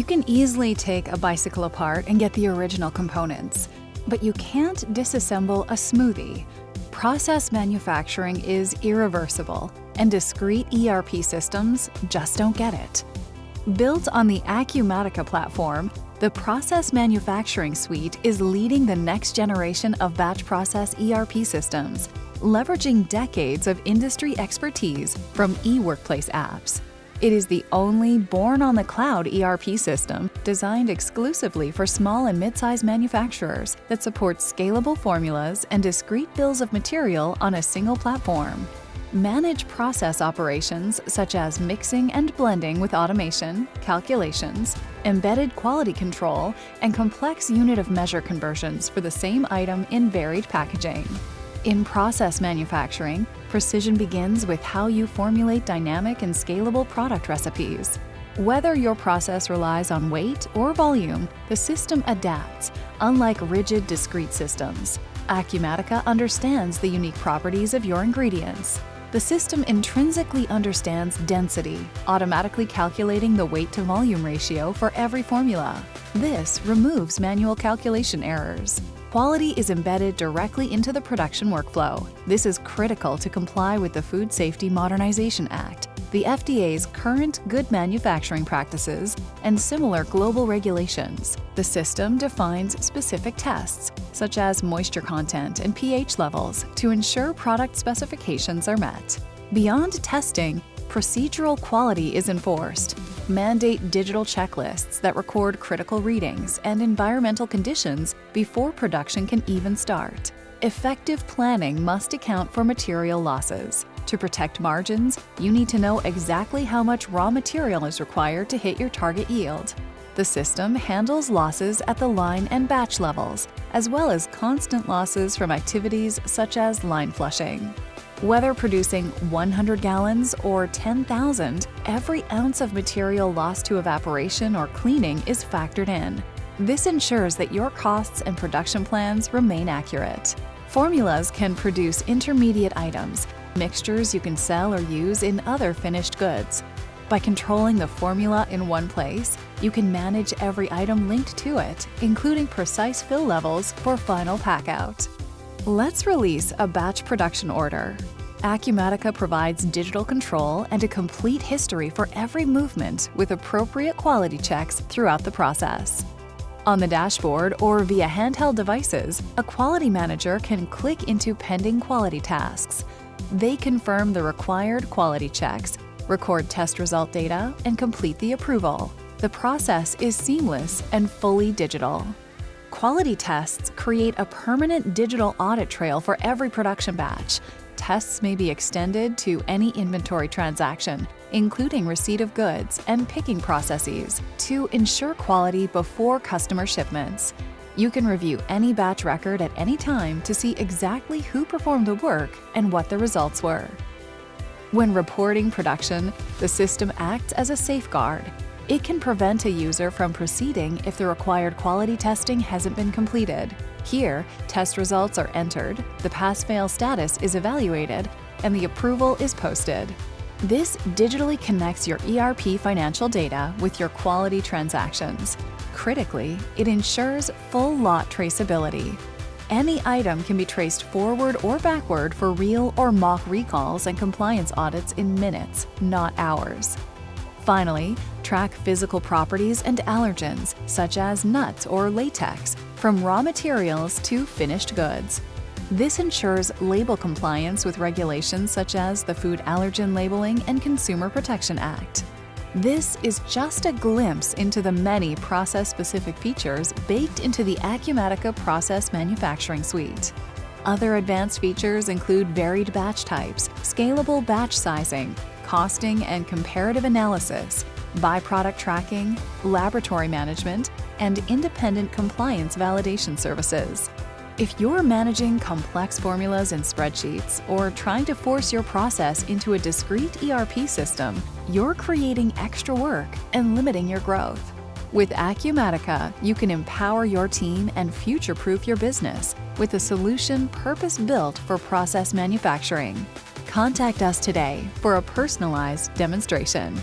can easily take a bicycle apart and get the original components, but you can't disassemble a smoothie. Process manufacturing is irreversible, and discrete ERP systems just don't get it. Built on the Acumatica platform, the Process Manufacturing Suite is leading the next generation of batch process ERP systems, leveraging decades of industry expertise from eWorkplace apps. It is the only born-on-the-cloud ERP system designed exclusively for small and mid-sized manufacturers that supports scalable formulas and discrete bills of material on a single platform. Manage process operations such as mixing and blending with automation, calculations, embedded quality control, and complex unit of measure conversions for the same item in varied packaging. In process manufacturing, precision begins with how you formulate dynamic and scalable product recipes. Whether your process relies on weight or volume, the system adapts, unlike rigid, discrete systems. Acumatica understands the unique properties of your ingredients. The system intrinsically understands density, automatically calculating the weight-to-volume ratio for every formula. This removes manual calculation errors. Quality is embedded directly into the production workflow. This is critical to comply with the Food Safety Modernization Act, the FDA's current good manufacturing practices, and similar global regulations. The system defines specific tests, such as moisture content and pH levels, to ensure product specifications are met. Beyond testing, procedural quality is enforced. Mandate digital checklists that record critical readings and environmental conditions before production can even start. Effective planning must account for material losses. To protect margins, you need to know exactly how much raw material is required to hit your target yield. The system handles losses at the line and batch levels, as well as constant losses from activities such as line flushing. Whether producing 100 gallons or 10,000, every ounce of material lost to evaporation or cleaning is factored in. This ensures that your costs and production plans remain accurate. Formulas can produce intermediate items, mixtures you can sell or use in other finished goods. By controlling the formula in one place, you can manage every item linked to it, including precise fill levels for final packout. Let's release a batch production order. Acumatica provides digital control and a complete history for every movement with appropriate quality checks throughout the process. On the dashboard or via handheld devices, a quality manager can click into pending quality tasks. They confirm the required quality checks, record test result data, and complete the approval. The process is seamless and fully digital. Quality tests create a permanent digital audit trail for every production batch. Tests may be extended to any inventory transaction, including receipt of goods and picking processes, to ensure quality before customer shipments. You can review any batch record at any time to see exactly who performed the work and what the results were. When reporting production, the system acts as a safeguard. It can prevent a user from proceeding if the required quality testing hasn't been completed. Here, test results are entered, the pass-fail status is evaluated, and the approval is posted. This digitally connects your ERP financial data with your quality transactions. Critically, it ensures full lot traceability. Any item can be traced forward or backward for real or mock recalls and compliance audits in minutes, not hours. Finally, track physical properties and allergens, such as nuts or latex, from raw materials to finished goods. This ensures label compliance with regulations such as the Food Allergen Labeling and Consumer Protection Act. This is just a glimpse into the many process-specific features baked into the Acumatica Process Manufacturing Suite. Other advanced features include varied batch types, scalable batch sizing, costing and comparative analysis, byproduct tracking, laboratory management, and independent compliance validation services. If you're managing complex formulas in spreadsheets or trying to force your process into a discrete ERP system, you're creating extra work and limiting your growth. With Acumatica, you can empower your team and future-proof your business with a solution purpose-built for process manufacturing. Contact us today for a personalized demonstration.